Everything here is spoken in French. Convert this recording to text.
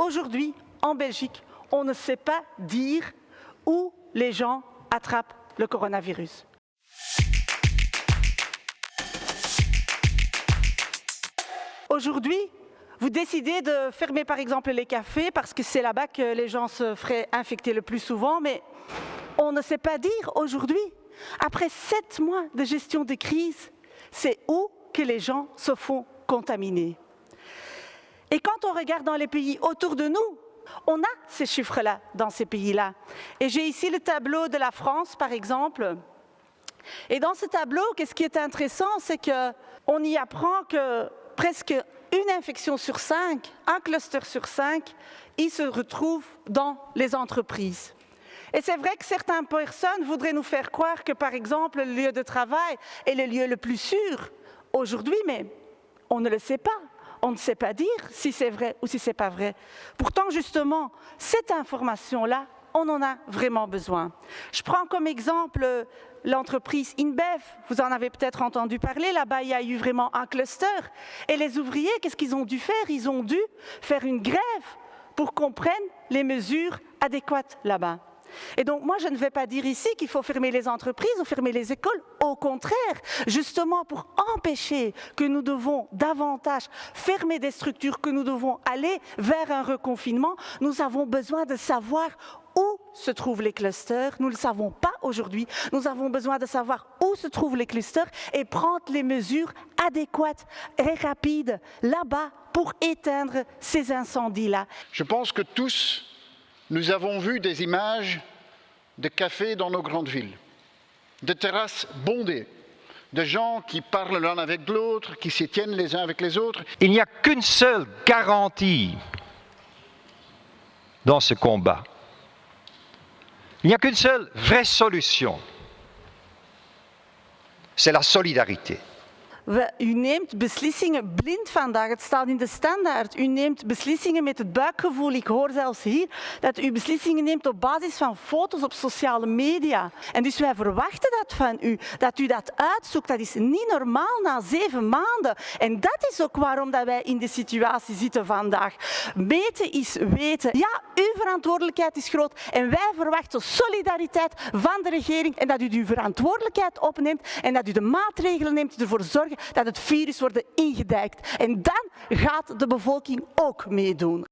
Aujourd'hui, en Belgique, on ne sait pas dire où les gens attrapent le coronavirus. Aujourd'hui, vous décidez de fermer par exemple les cafés parce que c'est là-bas que les gens se feraient infecter le plus souvent, mais on ne sait pas dire aujourd'hui, après 7 mois de gestion de crise, c'est où que les gens se font contaminer. Et quand on regarde dans les pays autour de nous, on a ces chiffres-là dans ces pays-là. Et j'ai ici le tableau de la France, par exemple. Et dans ce tableau, qu'est-ce qui est intéressant, c'est qu'on y apprend que presque une infection sur 5, un cluster sur 5, il se retrouve dans les entreprises. Et c'est vrai que certaines personnes voudraient nous faire croire que, par exemple, le lieu de travail est le lieu le plus sûr aujourd'hui, mais on ne le sait pas. On ne sait pas dire si c'est vrai ou si ce n'est pas vrai. Pourtant, justement, cette information-là, on en a vraiment besoin. Je prends comme exemple l'entreprise InBev. Vous en avez peut-être entendu parler. Là-bas, il y a eu vraiment un cluster. Et les ouvriers, qu'est-ce qu'ils ont dû faire? Ils ont dû faire une grève pour qu'on prenne les mesures adéquates là-bas. Et donc, moi, je ne vais pas dire ici qu'il faut fermer les entreprises ou fermer les écoles. Au contraire, justement pour empêcher que nous devons davantage fermer des structures, que nous devons aller vers un reconfinement, nous avons besoin de savoir où se trouvent les clusters. Nous ne le savons pas aujourd'hui. Nous avons besoin de savoir où se trouvent les clusters et prendre les mesures adéquates et rapides là-bas pour éteindre ces incendies-là. Je pense que tous, nous avons vu des images de cafés dans nos grandes villes, de terrasses bondées, de gens qui parlent l'un avec l'autre, qui s'y tiennent les uns avec les autres. Il n'y a qu'une seule garantie dans ce combat. Il n'y a qu'une seule vraie solution. C'est la solidarité. U neemt beslissingen blind vandaag, het staat in de standaard. U neemt beslissingen met het buikgevoel. Ik hoor zelfs hier dat u beslissingen neemt op basis van foto's op sociale media. En dus wij verwachten dat van u, dat u dat uitzoekt. Dat is niet normaal na 7 maanden. En dat is ook waarom dat wij in de situatie zitten vandaag. Meten is weten. Ja, uw verantwoordelijkheid is groot en wij verwachten solidariteit van de regering en dat u uw verantwoordelijkheid opneemt en dat u de maatregelen neemt die ervoor zorgen dat het virus wordt ingedijkt. En dan gaat de bevolking ook meedoen.